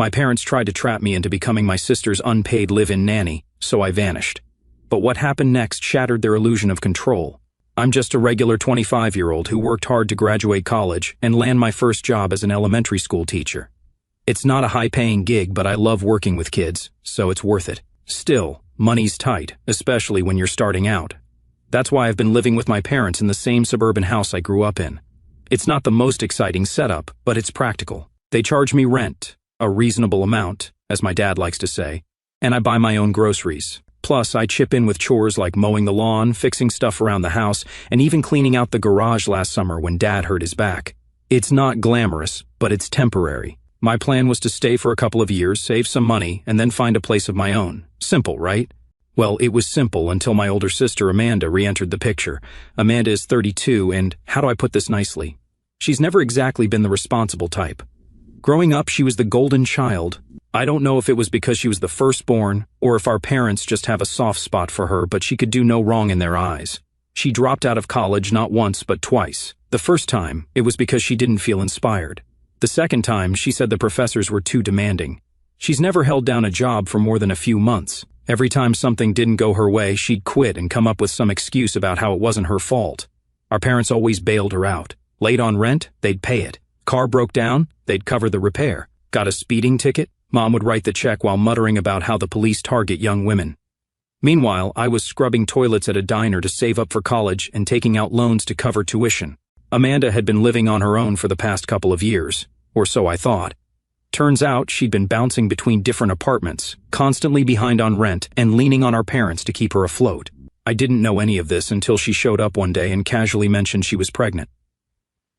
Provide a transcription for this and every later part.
My parents tried to trap me into becoming my sister's unpaid live-in nanny, so I vanished. But what happened next shattered their illusion of control. I'm just a regular 25-year-old who worked hard to graduate college and land my first job as an elementary school teacher. It's not a high-paying gig, but I love working with kids, so it's worth it. Still, money's tight, especially when you're starting out. That's why I've been living with my parents in the same suburban house I grew up in. It's not the most exciting setup, but it's practical. They charge me rent, a reasonable amount, as my dad likes to say, and I buy my own groceries. Plus, I chip in with chores like mowing the lawn, fixing stuff around the house, and even cleaning out the garage last summer when Dad hurt his back. It's not glamorous, but it's temporary. My plan was to stay for a couple of years, save some money, and then find a place of my own. Simple, right? Well, it was simple until my older sister Amanda re-entered the picture. Amanda is 32, and how do I put this nicely? She's never exactly been the responsible type. Growing up, she was the golden child. I don't know if it was because she was the firstborn, or if our parents just have a soft spot for her, but she could do no wrong in their eyes. She dropped out of college not once, but twice. The first time, it was because she didn't feel inspired. The second time, she said the professors were too demanding. She's never held down a job for more than a few months. Every time something didn't go her way, she'd quit and come up with some excuse about how it wasn't her fault. Our parents always bailed her out. Late on rent, they'd pay it. Car broke down, they'd cover the repair. Got a speeding ticket? Mom would write the check while muttering about how the police target young women. Meanwhile, I was scrubbing toilets at a diner to save up for college and taking out loans to cover tuition. Amanda had been living on her own for the past couple of years, or so I thought. Turns out she'd been bouncing between different apartments, constantly behind on rent and leaning on our parents to keep her afloat. I didn't know any of this until she showed up one day and casually mentioned she was pregnant.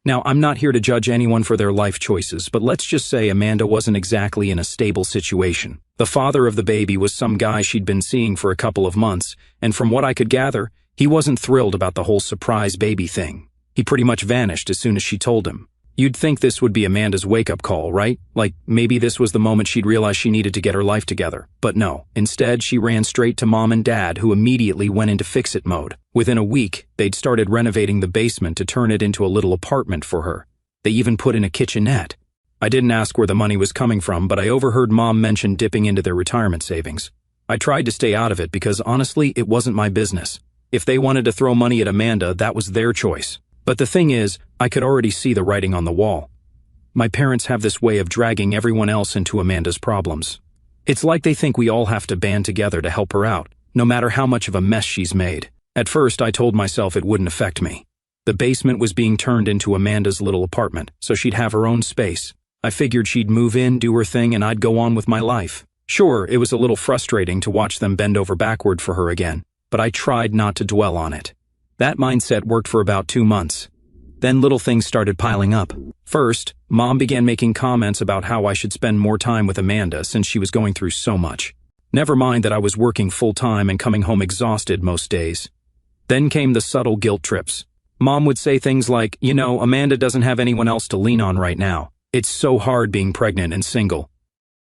Now, I'm not here to judge anyone for their life choices, but let's just say Amanda wasn't exactly in a stable situation. The father of the baby was some guy she'd been seeing for a couple of months, and from what I could gather, he wasn't thrilled about the whole surprise baby thing. He pretty much vanished as soon as she told him. You'd think this would be Amanda's wake-up call, right? Like, maybe this was the moment she'd realize she needed to get her life together. But no, instead she ran straight to Mom and Dad, who immediately went into fix-it mode. Within a week, they'd started renovating the basement to turn it into a little apartment for her. They even put in a kitchenette. I didn't ask where the money was coming from, but I overheard Mom mention dipping into their retirement savings. I tried to stay out of it because honestly, it wasn't my business. If they wanted to throw money at Amanda, that was their choice. But the thing is, I could already see the writing on the wall. My parents have this way of dragging everyone else into Amanda's problems. It's like they think we all have to band together to help her out, no matter how much of a mess she's made. At first, I told myself it wouldn't affect me. The basement was being turned into Amanda's little apartment, so she'd have her own space. I figured she'd move in, do her thing, and I'd go on with my life. Sure, it was a little frustrating to watch them bend over backward for her again, but I tried not to dwell on it. That mindset worked for about 2 months. Then little things started piling up. First, Mom began making comments about how I should spend more time with Amanda since she was going through so much. Never mind that I was working full-time and coming home exhausted most days. Then came the subtle guilt trips. Mom would say things like, you know, Amanda doesn't have anyone else to lean on right now. It's so hard being pregnant and single.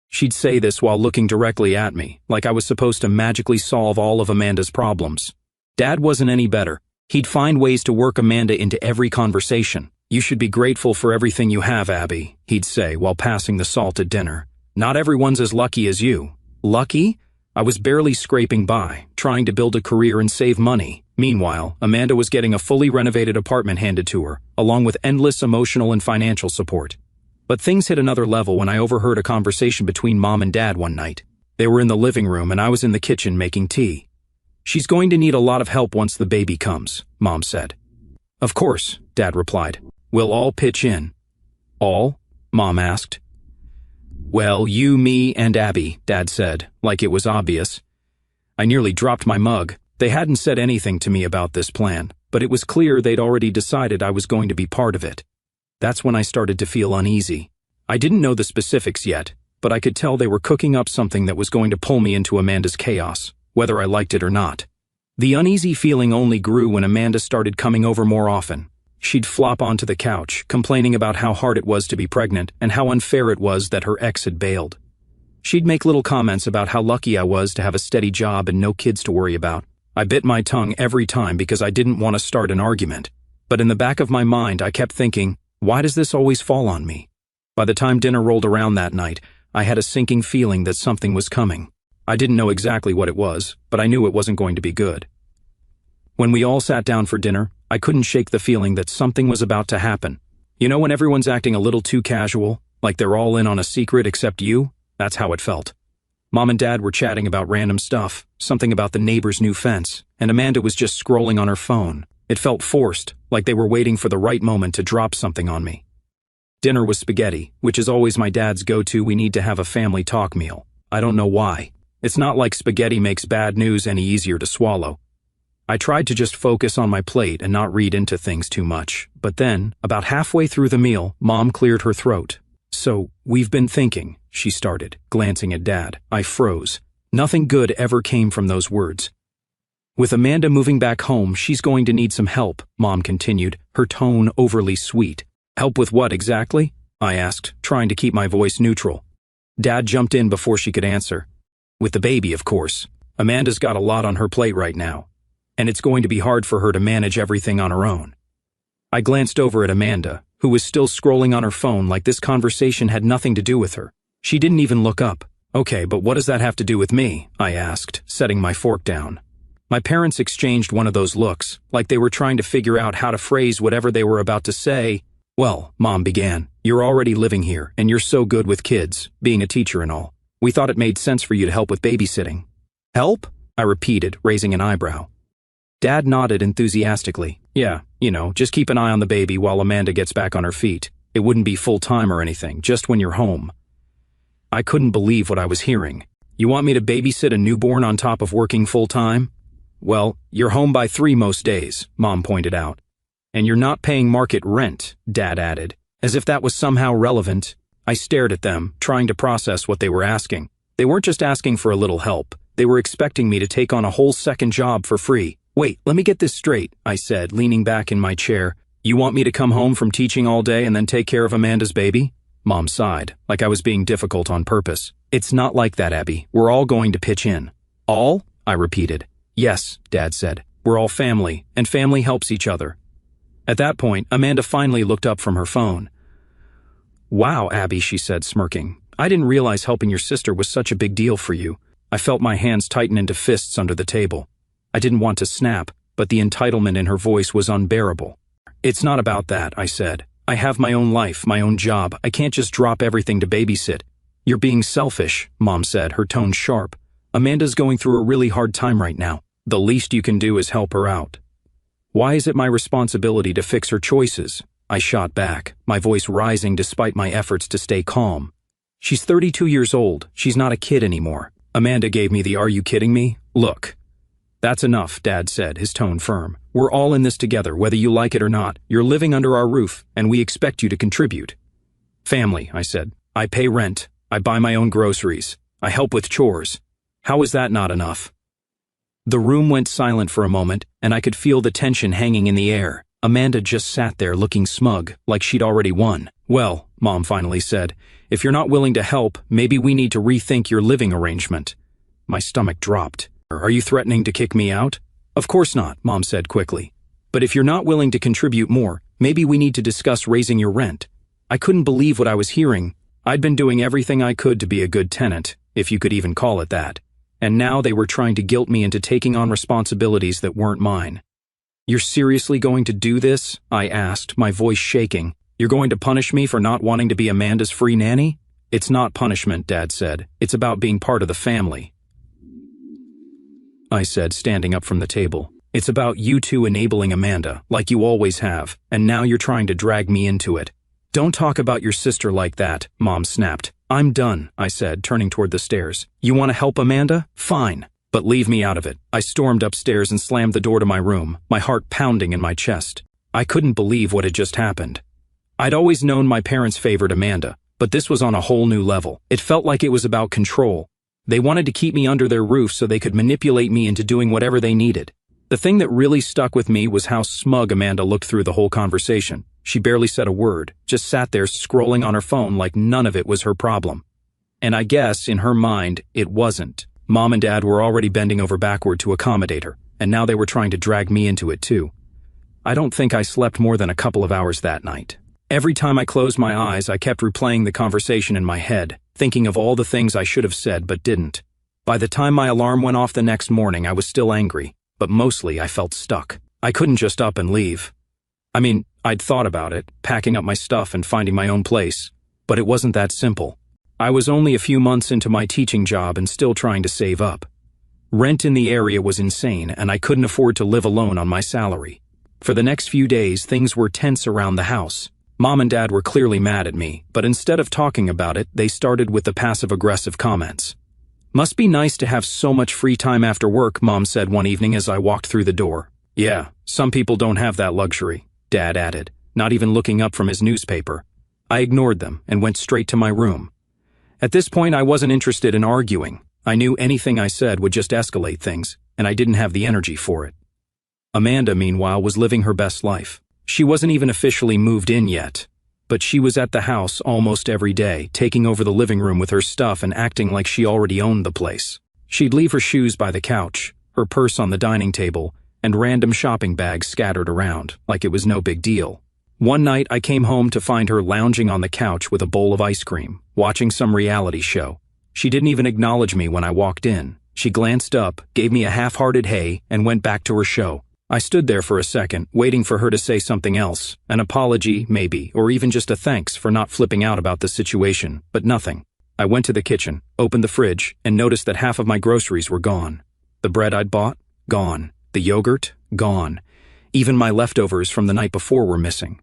She'd say this while looking directly at me, like I was supposed to magically solve all of Amanda's problems. Dad wasn't any better. He'd find ways to work Amanda into every conversation. You should be grateful for everything you have, Abby, he'd say while passing the salt at dinner. Not everyone's as lucky as you. Lucky? I was barely scraping by, trying to build a career and save money. Meanwhile, Amanda was getting a fully renovated apartment handed to her, along with endless emotional and financial support. But things hit another level when I overheard a conversation between Mom and Dad one night. They were in the living room and I was in the kitchen making tea. She's going to need a lot of help once the baby comes, Mom said. Of course, Dad replied. We'll all pitch in. All? Mom asked. Well, you, me, and Abby, Dad said, like it was obvious. I nearly dropped my mug. They hadn't said anything to me about this plan, but it was clear they'd already decided I was going to be part of it. That's when I started to feel uneasy. I didn't know the specifics yet, but I could tell they were cooking up something that was going to pull me into Amanda's chaos, whether I liked it or not. The uneasy feeling only grew when Amanda started coming over more often. She'd flop onto the couch, complaining about how hard it was to be pregnant and how unfair it was that her ex had bailed. She'd make little comments about how lucky I was to have a steady job and no kids to worry about. I bit my tongue every time because I didn't want to start an argument. But in the back of my mind, I kept thinking, why does this always fall on me? By the time dinner rolled around that night, I had a sinking feeling that something was coming. I didn't know exactly what it was, but I knew it wasn't going to be good. When we all sat down for dinner, I couldn't shake the feeling that something was about to happen. You know when everyone's acting a little too casual, like they're all in on a secret except you? That's how it felt. Mom and Dad were chatting about random stuff, something about the neighbor's new fence, and Amanda was just scrolling on her phone. It felt forced, like they were waiting for the right moment to drop something on me. Dinner was spaghetti, which is always my dad's go-to. We need to have a family talk meal. I don't know why. It's not like spaghetti makes bad news any easier to swallow. I tried to just focus on my plate and not read into things too much, but then, about halfway through the meal, Mom cleared her throat. "So, we've been thinking," she started, glancing at Dad. I froze. Nothing good ever came from those words. "With Amanda moving back home, she's going to need some help," Mom continued, her tone overly sweet. "Help with what exactly?" I asked, trying to keep my voice neutral. Dad jumped in before she could answer. "With the baby, of course. Amanda's got a lot on her plate right now, and it's going to be hard for her to manage everything on her own." I glanced over at Amanda, who was still scrolling on her phone like this conversation had nothing to do with her. She didn't even look up. "Okay, but what does that have to do with me?" I asked, setting my fork down. My parents exchanged one of those looks, like they were trying to figure out how to phrase whatever they were about to say. "Well," Mom began, "you're already living here, and you're so good with kids, being a teacher and all. We thought it made sense for you to help with babysitting." "Help?" I repeated, raising an eyebrow. Dad nodded enthusiastically. "Yeah, just keep an eye on the baby while Amanda gets back on her feet. It wouldn't be full-time or anything, just when you're home." I couldn't believe what I was hearing. "You want me to babysit a newborn on top of working full-time?" "Well, you're home by 3 most days," Mom pointed out. "And you're not paying market rent," Dad added, as if that was somehow relevant. I stared at them, trying to process what they were asking. They weren't just asking for a little help. They were expecting me to take on a whole second job for free. "Wait, let me get this straight," I said, leaning back in my chair. "You want me to come home from teaching all day and then take care of Amanda's baby?" Mom sighed, like I was being difficult on purpose. "It's not like that, Abby. We're all going to pitch in." "All?" I repeated. "Yes," Dad said. "We're all family, and family helps each other." At that point, Amanda finally looked up from her phone. "Wow, Abby," she said, smirking. "I didn't realize helping your sister was such a big deal for you." I felt my hands tighten into fists under the table. I didn't want to snap, but the entitlement in her voice was unbearable. "It's not about that," I said. "I have my own life, my own job. I can't just drop everything to babysit." "You're being selfish," Mom said, her tone sharp. "Amanda's going through a really hard time right now. The least you can do is help her out." "Why is it my responsibility to fix her choices?" I shot back, my voice rising despite my efforts to stay calm. "She's 32 years old. She's not a kid anymore." Amanda gave me the "are you kidding me" look. "That's enough," Dad said, his tone firm. "We're all in this together, whether you like it or not. You're living under our roof, and we expect you to contribute." "Family," I said. "I pay rent. I buy my own groceries. I help with chores. How is that not enough?" The room went silent for a moment, and I could feel the tension hanging in the air. Amanda just sat there looking smug, like she'd already won. "Well," Mom finally said, "if you're not willing to help, maybe we need to rethink your living arrangement." My stomach dropped. "Are you threatening to kick me out?" "Of course not," Mom said quickly. "But if you're not willing to contribute more, maybe we need to discuss raising your rent." I couldn't believe what I was hearing. I'd been doing everything I could to be a good tenant, if you could even call it that. And now they were trying to guilt me into taking on responsibilities that weren't mine. "You're seriously going to do this?" I asked, my voice shaking. "You're going to punish me for not wanting to be Amanda's free nanny?" "It's not punishment," Dad said. "It's about being part of the family," I said, standing up from the table. "It's about you two enabling Amanda, like you always have, and now you're trying to drag me into it." "Don't talk about your sister like that," Mom snapped. "I'm done," I said, turning toward the stairs. "You want to help Amanda? Fine. But leave me out of it." I stormed upstairs and slammed the door to my room, my heart pounding in my chest. I couldn't believe what had just happened. I'd always known my parents favored Amanda, but this was on a whole new level. It felt like it was about control. They wanted to keep me under their roof so they could manipulate me into doing whatever they needed. The thing that really stuck with me was how smug Amanda looked through the whole conversation. She barely said a word, just sat there scrolling on her phone like none of it was her problem. And I guess, in her mind, it wasn't. Mom and Dad were already bending over backward to accommodate her, and now they were trying to drag me into it too. I don't think I slept more than a couple of hours that night. Every time I closed my eyes, I kept replaying the conversation in my head, thinking of all the things I should have said but didn't. By the time my alarm went off the next morning, I was still angry, but mostly I felt stuck. I couldn't just up and leave. I mean, I'd thought about it, packing up my stuff and finding my own place, but it wasn't that simple. I was only a few months into my teaching job and still trying to save up. Rent in the area was insane, and I couldn't afford to live alone on my salary. For the next few days, things were tense around the house. Mom and Dad were clearly mad at me, but instead of talking about it, they started with the passive-aggressive comments. "Must be nice to have so much free time after work," Mom said one evening as I walked through the door. "Yeah, some people don't have that luxury," Dad added, not even looking up from his newspaper. I ignored them and went straight to my room. At this point, I wasn't interested in arguing. I knew anything I said would just escalate things, and I didn't have the energy for it. Amanda, meanwhile, was living her best life. She wasn't even officially moved in yet, but she was at the house almost every day, taking over the living room with her stuff and acting like she already owned the place. She'd leave her shoes by the couch, her purse on the dining table, and random shopping bags scattered around, like it was no big deal. One night, I came home to find her lounging on the couch with a bowl of ice cream, watching some reality show. She didn't even acknowledge me when I walked in. She glanced up, gave me a half-hearted hey, and went back to her show. I stood there for a second, waiting for her to say something else, an apology, maybe, or even just a thanks for not flipping out about the situation, but nothing. I went to the kitchen, opened the fridge, and noticed that half of my groceries were gone. The bread I'd bought? Gone. The yogurt? Gone. Even my leftovers from the night before were missing.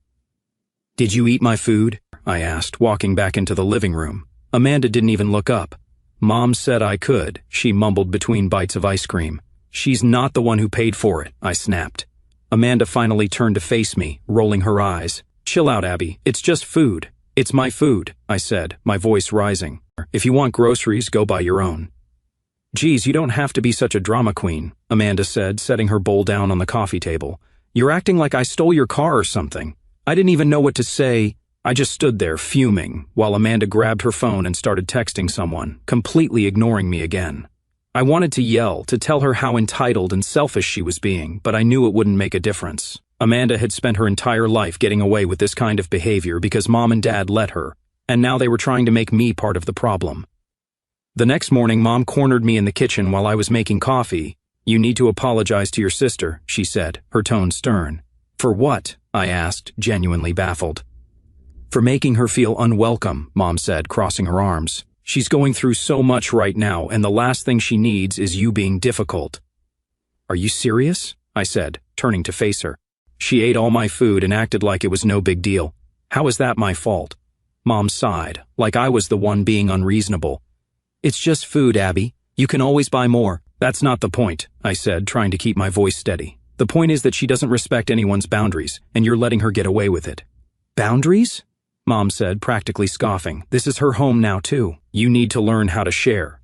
"Did you eat my food?" I asked, walking back into the living room. Amanda didn't even look up. "Mom said I could," she mumbled between bites of ice cream. "She's not the one who paid for it," I snapped. Amanda finally turned to face me, rolling her eyes. "Chill out, Abby. It's just food." "It's my food," I said, my voice rising. "If you want groceries, go buy your own." "Geez, you don't have to be such a drama queen," Amanda said, setting her bowl down on the coffee table. "You're acting like I stole your car or something." I didn't even know what to say. I just stood there, fuming, while Amanda grabbed her phone and started texting someone, completely ignoring me again. I wanted to yell, to tell her how entitled and selfish she was being, but I knew it wouldn't make a difference. Amanda had spent her entire life getting away with this kind of behavior because Mom and Dad let her, and now they were trying to make me part of the problem. The next morning, Mom cornered me in the kitchen while I was making coffee. "You need to apologize to your sister," she said, her tone stern. "For what?" I asked, genuinely baffled. "For making her feel unwelcome," Mom said, crossing her arms. "She's going through so much right now, and the last thing she needs is you being difficult." "Are you serious?" I said, turning to face her. She ate all my food and acted like it was no big deal. "How is that my fault?" Mom sighed, like I was the one being unreasonable. "It's just food, Abby. You can always buy more." "That's not the point," I said, trying to keep my voice steady. "The point is that she doesn't respect anyone's boundaries, and you're letting her get away with it." "Boundaries?" Mom said, practically scoffing. "This is her home now, too. You need to learn how to share."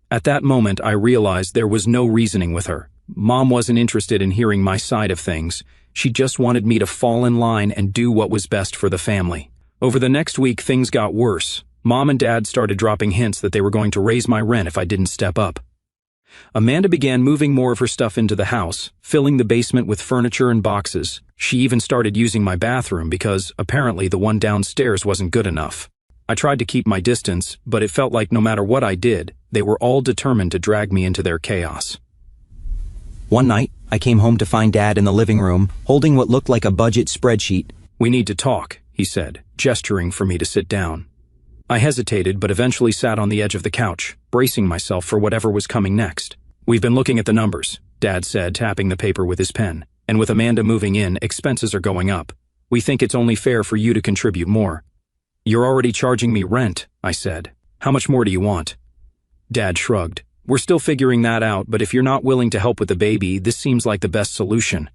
At that moment, I realized there was no reasoning with her. Mom wasn't interested in hearing my side of things. She just wanted me to fall in line and do what was best for the family. Over the next week, things got worse. Mom and Dad started dropping hints that they were going to raise my rent if I didn't step up. Amanda began moving more of her stuff into the house, filling the basement with furniture and boxes. She even started using my bathroom because, apparently, the one downstairs wasn't good enough. I tried to keep my distance, but it felt like no matter what I did, they were all determined to drag me into their chaos. One night, I came home to find Dad in the living room, holding what looked like a budget spreadsheet. "We need to talk," he said, gesturing for me to sit down. I hesitated, but eventually sat on the edge of the couch, bracing myself for whatever was coming next. "We've been looking at the numbers," Dad said, tapping the paper with his pen. "And with Amanda moving in, expenses are going up. We think it's only fair for you to contribute more." "You're already charging me rent," I said. "How much more do you want?" Dad shrugged. "We're still figuring that out, but if you're not willing to help with the baby, this seems like the best solution."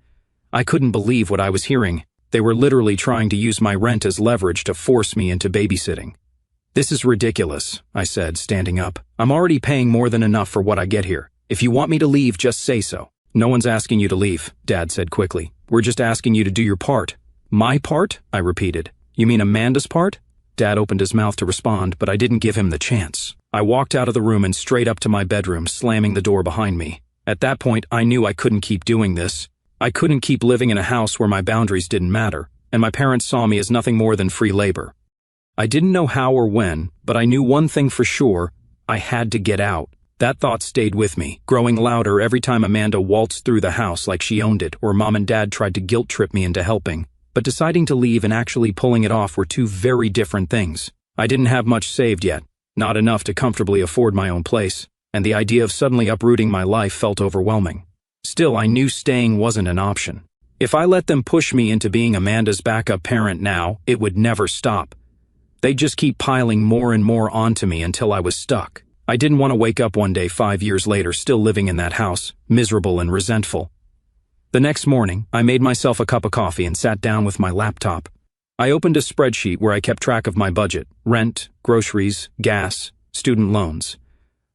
I couldn't believe what I was hearing. They were literally trying to use my rent as leverage to force me into babysitting. "This is ridiculous," I said, standing up. "I'm already paying more than enough for what I get here. If you want me to leave, just say so." "No one's asking you to leave," Dad said quickly. "We're just asking you to do your part." "My part?" I repeated. "You mean Amanda's part?" Dad opened his mouth to respond, but I didn't give him the chance. I walked out of the room and straight up to my bedroom, slamming the door behind me. At that point, I knew I couldn't keep doing this. I couldn't keep living in a house where my boundaries didn't matter, and my parents saw me as nothing more than free labor. I didn't know how or when, but I knew one thing for sure: I had to get out. That thought stayed with me, growing louder every time Amanda waltzed through the house like she owned it, or Mom and Dad tried to guilt-trip me into helping. But deciding to leave and actually pulling it off were two very different things. I didn't have much saved yet, not enough to comfortably afford my own place, and the idea of suddenly uprooting my life felt overwhelming. Still, I knew staying wasn't an option. If I let them push me into being Amanda's backup parent now, it would never stop. They'd just keep piling more and more onto me until I was stuck. I didn't want to wake up one day 5 years later still living in that house, miserable and resentful. The next morning, I made myself a cup of coffee and sat down with my laptop. I opened a spreadsheet where I kept track of my budget: rent, groceries, gas, student loans.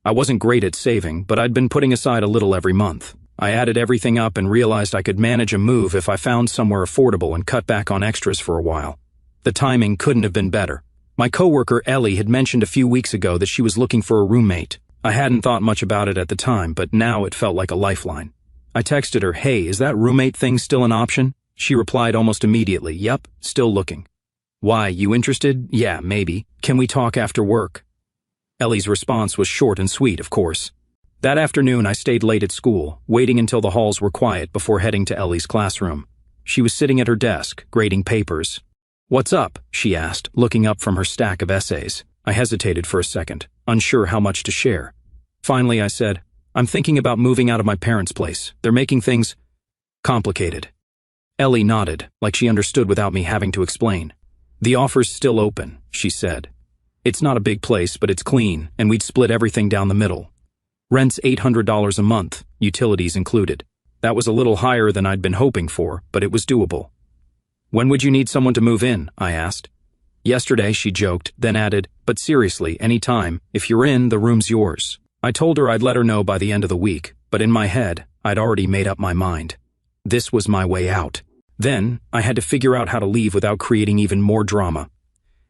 I wasn't great at saving, but I'd been putting aside a little every month. I added everything up and realized I could manage a move if I found somewhere affordable and cut back on extras for a while. The timing couldn't have been better. My coworker Ellie had mentioned a few weeks ago that she was looking for a roommate. I hadn't thought much about it at the time, but now it felt like a lifeline. I texted her, "Hey, is that roommate thing still an option?" She replied almost immediately, "Yup, still looking." "Why, you interested?" "Yeah, maybe. Can we talk after work?" Ellie's response was short and sweet, of course. That afternoon I stayed late at school, waiting until the halls were quiet before heading to Ellie's classroom. She was sitting at her desk, grading papers. "What's up?" she asked, looking up from her stack of essays. I hesitated for a second, unsure how much to share. Finally, I said, "I'm thinking about moving out of my parents' place. They're making things complicated." Ellie nodded, like she understood without me having to explain. "The offer's still open," she said. "It's not a big place, but it's clean, and we'd split everything down the middle. Rent's $800 a month, utilities included." That was a little higher than I'd been hoping for, but it was doable. "When would you need someone to move in?" I asked. "Yesterday," she joked, then added, "But seriously, any time. If you're in, the room's yours." I told her I'd let her know by the end of the week, but in my head, I'd already made up my mind. This was my way out. Then, I had to figure out how to leave without creating even more drama.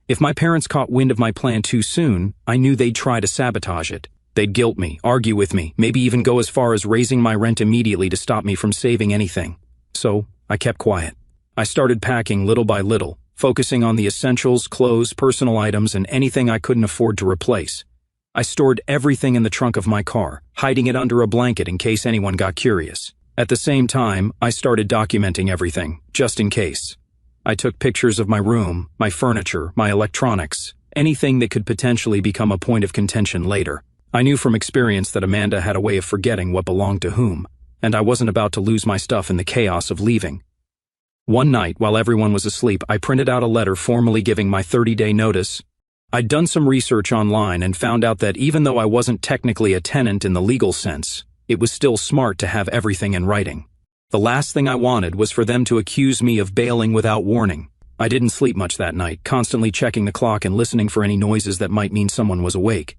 If my parents caught wind of my plan too soon, I knew they'd try to sabotage it. They'd guilt me, argue with me, maybe even go as far as raising my rent immediately to stop me from saving anything. So, I kept quiet. I started packing little by little, focusing on the essentials, clothes, personal items, and anything I couldn't afford to replace. I stored everything in the trunk of my car, hiding it under a blanket in case anyone got curious. At the same time, I started documenting everything, just in case. I took pictures of my room, my furniture, my electronics, anything that could potentially become a point of contention later. I knew from experience that Amanda had a way of forgetting what belonged to whom, and I wasn't about to lose my stuff in the chaos of leaving. One night, while everyone was asleep, I printed out a letter formally giving my 30-day notice. I'd done some research online and found out that even though I wasn't technically a tenant in the legal sense, it was still smart to have everything in writing. The last thing I wanted was for them to accuse me of bailing without warning. I didn't sleep much that night, constantly checking the clock and listening for any noises that might mean someone was awake.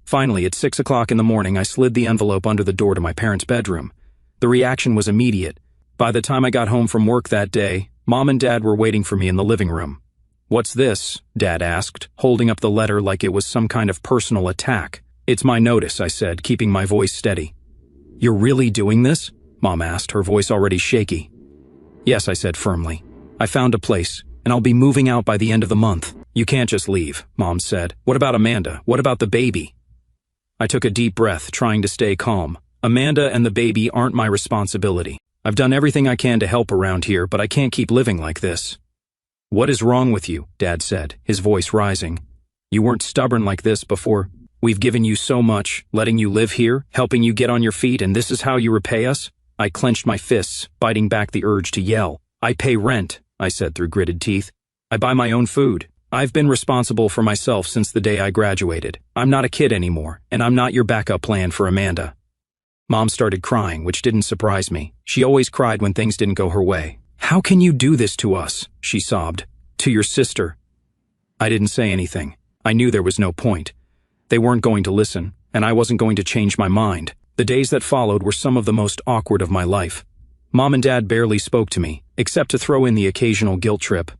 Finally, at 6 o'clock in the morning, I slid the envelope under the door to my parents' bedroom. The reaction was immediate. By the time I got home from work that day, Mom and Dad were waiting for me in the living room. "What's this?" Dad asked, holding up the letter like it was some kind of personal attack. "It's my notice," I said, keeping my voice steady. "You're really doing this?" Mom asked, her voice already shaky. "Yes," I said firmly. "I found a place, and I'll be moving out by the end of the month." "You can't just leave," Mom said. "What about Amanda? What about the baby?" I took a deep breath, trying to stay calm. Amanda and the baby aren't my responsibility. I've done everything I can to help around here, but I can't keep living like this. "What is wrong with you?" Dad said, his voice rising. "You weren't stubborn like this before. We've given you so much, letting you live here, helping you get on your feet, and this is how you repay us?" I clenched my fists, biting back the urge to yell. "I pay rent," I said through gritted teeth. "I buy my own food. I've been responsible for myself since the day I graduated. I'm not a kid anymore, and I'm not your backup plan for Amanda." Mom started crying, which didn't surprise me. She always cried when things didn't go her way. "How can you do this to us?" she sobbed. "To your sister." I didn't say anything. I knew there was no point. They weren't going to listen, and I wasn't going to change my mind. The days that followed were some of the most awkward of my life. Mom and Dad barely spoke to me, except to throw in the occasional guilt trip.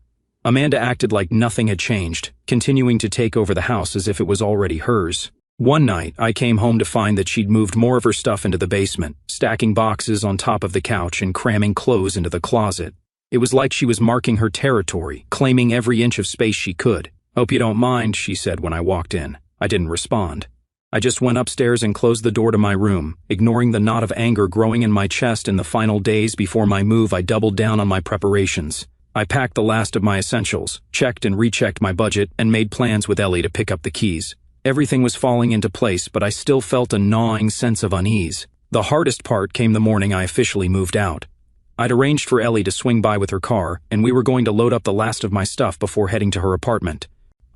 Amanda acted like nothing had changed, continuing to take over the house as if it was already hers. One night, I came home to find that she'd moved more of her stuff into the basement, stacking boxes on top of the couch and cramming clothes into the closet. It was like she was marking her territory, claiming every inch of space she could. "Hope you don't mind," she said when I walked in. I didn't respond. I just went upstairs and closed the door to my room. Ignoring the knot of anger growing in my chest in the final days before my move, I doubled down on my preparations. I packed the last of my essentials, checked and rechecked my budget, and made plans with Ellie to pick up the keys. Everything was falling into place, but I still felt a gnawing sense of unease. The hardest part came the morning I officially moved out. I'd arranged for Ellie to swing by with her car, and we were going to load up the last of my stuff before heading to her apartment.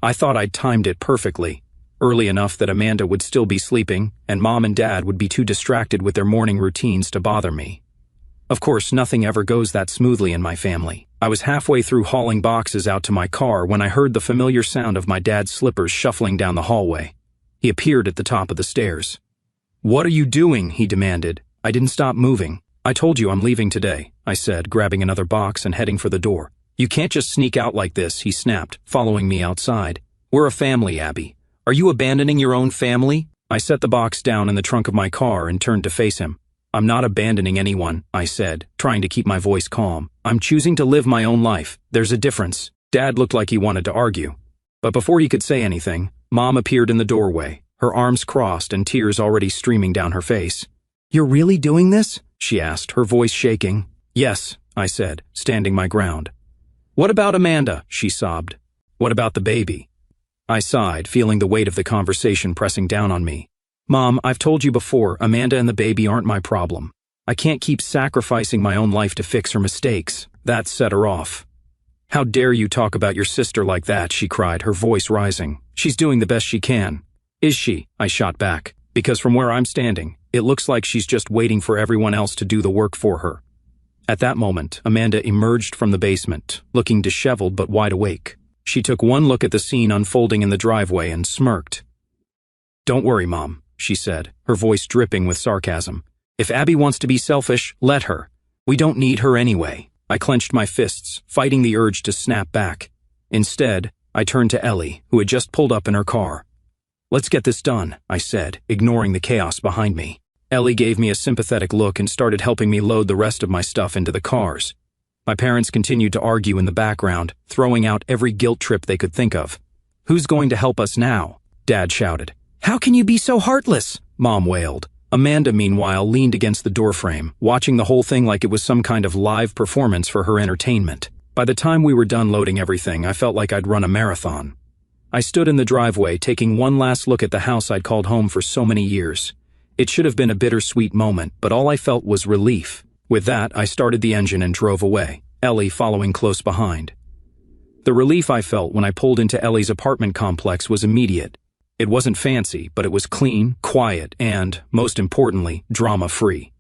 I thought I'd timed it perfectly, early enough that Amanda would still be sleeping, and Mom and Dad would be too distracted with their morning routines to bother me. Of course, nothing ever goes that smoothly in my family. I was halfway through hauling boxes out to my car when I heard the familiar sound of my dad's slippers shuffling down the hallway. He appeared at the top of the stairs. "What are you doing?" he demanded. I didn't stop moving. "I told you I'm leaving today," I said, grabbing another box and heading for the door. "You can't just sneak out like this," he snapped, following me outside. "We're a family, Abby. Are you abandoning your own family?" I set the box down in the trunk of my car and turned to face him. "I'm not abandoning anyone," I said, trying to keep my voice calm. "I'm choosing to live my own life. There's a difference." Dad looked like he wanted to argue. But before he could say anything, Mom appeared in the doorway, her arms crossed and tears already streaming down her face. "You're really doing this?" she asked, her voice shaking. "Yes," I said, standing my ground. "What about Amanda?" she sobbed. "What about the baby?" I sighed, feeling the weight of the conversation pressing down on me. "Mom, I've told you before, Amanda and the baby aren't my problem. I can't keep sacrificing my own life to fix her mistakes." That set her off. "How dare you talk about your sister like that?" she cried, her voice rising. "She's doing the best she can." "Is she?" I shot back. "Because from where I'm standing, it looks like she's just waiting for everyone else to do the work for her." At that moment, Amanda emerged from the basement, looking disheveled but wide awake. She took one look at the scene unfolding in the driveway and smirked. "Don't worry, Mom," she said, her voice dripping with sarcasm. "If Abby wants to be selfish, let her. We don't need her anyway." I clenched my fists, fighting the urge to snap back. Instead, I turned to Ellie, who had just pulled up in her car. "Let's get this done," I said, ignoring the chaos behind me. Ellie gave me a sympathetic look and started helping me load the rest of my stuff into the cars. My parents continued to argue in the background, throwing out every guilt trip they could think of. "Who's going to help us now?" Dad shouted. "How can you be so heartless?" Mom wailed. Amanda, meanwhile, leaned against the doorframe, watching the whole thing like it was some kind of live performance for her entertainment. By the time we were done loading everything, I felt like I'd run a marathon. I stood in the driveway, taking one last look at the house I'd called home for so many years. It should have been a bittersweet moment, but all I felt was relief. With that, I started the engine and drove away, Ellie following close behind. The relief I felt when I pulled into Ellie's apartment complex was immediate. It wasn't fancy, but it was clean, quiet, and, most importantly, drama-free.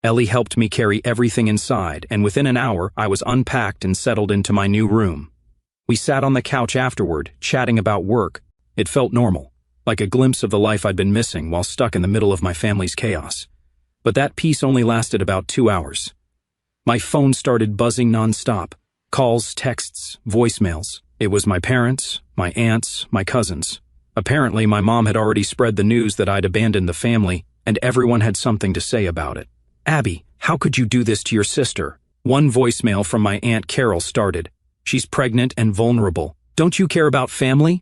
Ellie helped me carry everything inside, and within an hour, I was unpacked and settled into my new room. We sat on the couch afterward, chatting about work. It felt normal, like a glimpse of the life I'd been missing while stuck in the middle of my family's chaos. But that peace only lasted about 2 hours. My phone started buzzing nonstop. Calls, texts, voicemails. It was my parents, my aunts, my cousins. Apparently, my mom had already spread the news that I'd abandoned the family, and everyone had something to say about it. "Abby, how could you do this to your sister?" One voicemail from my Aunt Carol started. "She's pregnant and vulnerable. Don't you care about family?"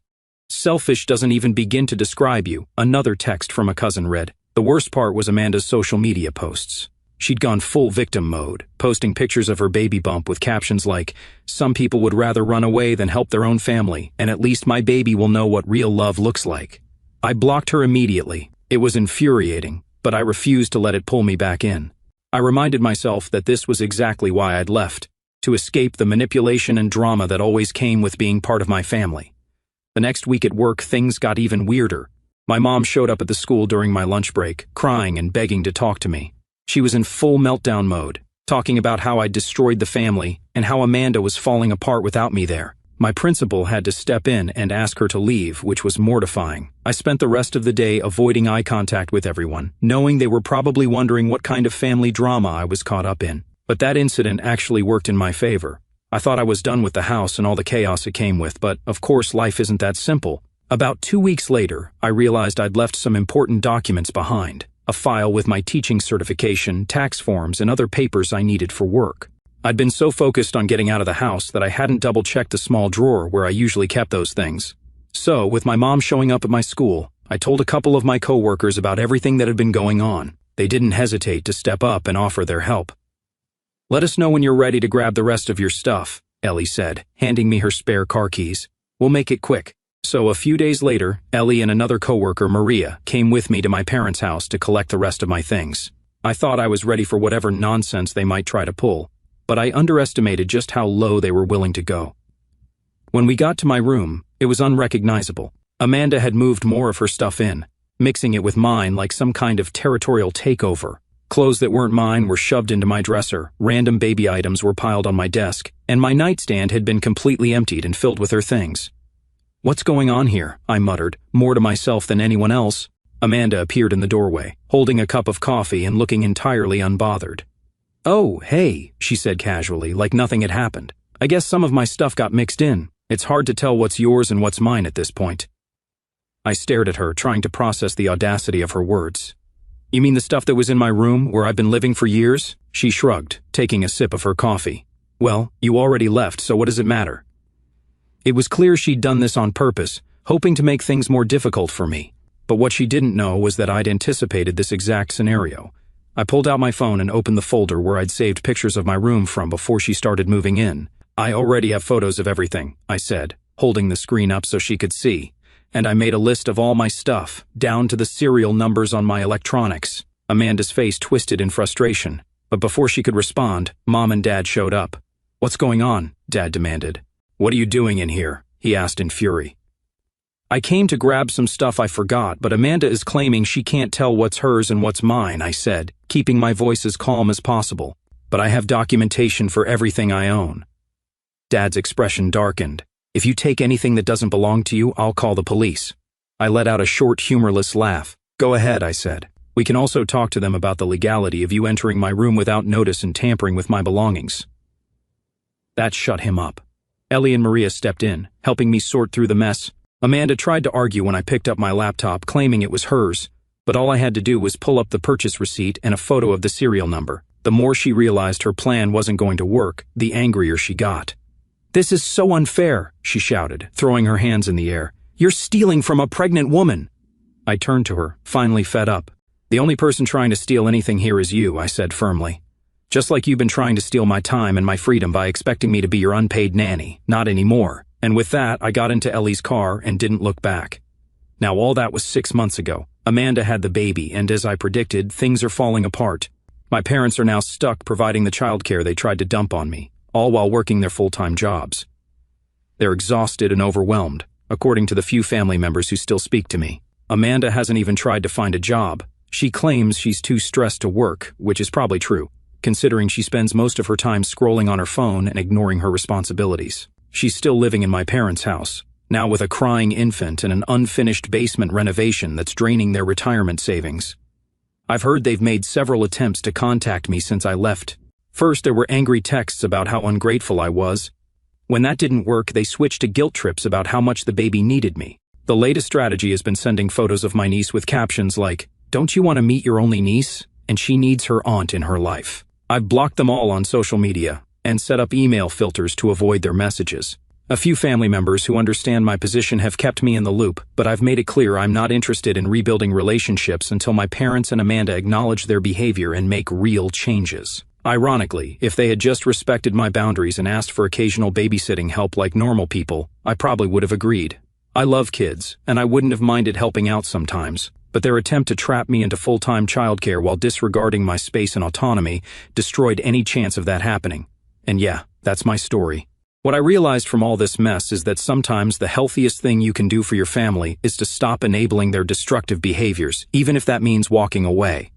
"Selfish doesn't even begin to describe you," another text from a cousin read. The worst part was Amanda's social media posts. She'd gone full victim mode, posting pictures of her baby bump with captions like, "Some people would rather run away than help their own family, and at least my baby will know what real love looks like." I blocked her immediately. It was infuriating, but I refused to let it pull me back in. I reminded myself that this was exactly why I'd left, to escape the manipulation and drama that always came with being part of my family. The next week at work, things got even weirder. My mom showed up at the school during my lunch break, crying and begging to talk to me. She was in full meltdown mode, talking about how I'd destroyed the family and how Amanda was falling apart without me there. My principal had to step in and ask her to leave, which was mortifying. I spent the rest of the day avoiding eye contact with everyone, knowing they were probably wondering what kind of family drama I was caught up in. But that incident actually worked in my favor. I thought I was done with the house and all the chaos it came with, but of course life isn't that simple. About 2 weeks later, I realized I'd left some important documents behind. A file with my teaching certification, tax forms, and other papers I needed for work. I'd been so focused on getting out of the house that I hadn't double-checked the small drawer where I usually kept those things. So, with my mom showing up at my school, I told a couple of my coworkers about everything that had been going on. They didn't hesitate to step up and offer their help. "Let us know when you're ready to grab the rest of your stuff," Ellie said, handing me her spare car keys. "We'll make it quick." So a few days later, Ellie and another coworker, Maria, came with me to my parents' house to collect the rest of my things. I thought I was ready for whatever nonsense they might try to pull, but I underestimated just how low they were willing to go. When we got to my room, it was unrecognizable. Amanda had moved more of her stuff in, mixing it with mine like some kind of territorial takeover. Clothes that weren't mine were shoved into my dresser, random baby items were piled on my desk, and my nightstand had been completely emptied and filled with her things. "What's going on here?" I muttered, more to myself than anyone else. Amanda appeared in the doorway, holding a cup of coffee and looking entirely unbothered. "Oh, hey," she said casually, like nothing had happened. "I guess some of my stuff got mixed in. It's hard to tell what's yours and what's mine at this point." I stared at her, trying to process the audacity of her words. "You mean the stuff that was in my room, where I've been living for years?" She shrugged, taking a sip of her coffee. "Well, you already left, so what does it matter?" It was clear she'd done this on purpose, hoping to make things more difficult for me. But what she didn't know was that I'd anticipated this exact scenario. I pulled out my phone and opened the folder where I'd saved pictures of my room from before she started moving in. "I already have photos of everything," I said, holding the screen up so she could see. "And I made a list of all my stuff, down to the serial numbers on my electronics." Amanda's face twisted in frustration, but before she could respond, Mom and Dad showed up. "What's going on?" Dad demanded. "What are you doing in here?" he asked in fury. "I came to grab some stuff I forgot, but Amanda is claiming she can't tell what's hers and what's mine," I said, keeping my voice as calm as possible. "But I have documentation for everything I own." Dad's expression darkened. "If you take anything that doesn't belong to you, I'll call the police." I let out a short, humorless laugh. "Go ahead," I said. "We can also talk to them about the legality of you entering my room without notice and tampering with my belongings." That shut him up. Ellie and Maria stepped in, helping me sort through the mess. Amanda tried to argue when I picked up my laptop, claiming it was hers, but all I had to do was pull up the purchase receipt and a photo of the serial number. The more she realized her plan wasn't going to work, the angrier she got. "This is so unfair," she shouted, throwing her hands in the air. "You're stealing from a pregnant woman." I turned to her, finally fed up. "The only person trying to steal anything here is you," I said firmly. "Just like you've been trying to steal my time and my freedom by expecting me to be your unpaid nanny. Not anymore." And with that, I got into Ellie's car and didn't look back. Now all that was 6 months ago. Amanda had the baby, and as I predicted, things are falling apart. My parents are now stuck providing the childcare they tried to dump on me, all while working their full-time jobs. They're exhausted and overwhelmed, according to the few family members who still speak to me. Amanda hasn't even tried to find a job. She claims she's too stressed to work, which is probably true, considering she spends most of her time scrolling on her phone and ignoring her responsibilities. She's still living in my parents' house, now with a crying infant and an unfinished basement renovation that's draining their retirement savings. I've heard they've made several attempts to contact me since I left. First, there were angry texts about how ungrateful I was. When that didn't work, they switched to guilt trips about how much the baby needed me. The latest strategy has been sending photos of my niece with captions like, "Don't you want to meet your only niece? And she needs her aunt in her life." I've blocked them all on social media and set up email filters to avoid their messages. A few family members who understand my position have kept me in the loop, but I've made it clear I'm not interested in rebuilding relationships until my parents and Amanda acknowledge their behavior and make real changes. Ironically, if they had just respected my boundaries and asked for occasional babysitting help like normal people, I probably would have agreed. I love kids, and I wouldn't have minded helping out sometimes, but their attempt to trap me into full-time childcare while disregarding my space and autonomy destroyed any chance of that happening. And yeah, that's my story. What I realized from all this mess is that sometimes the healthiest thing you can do for your family is to stop enabling their destructive behaviors, even if that means walking away.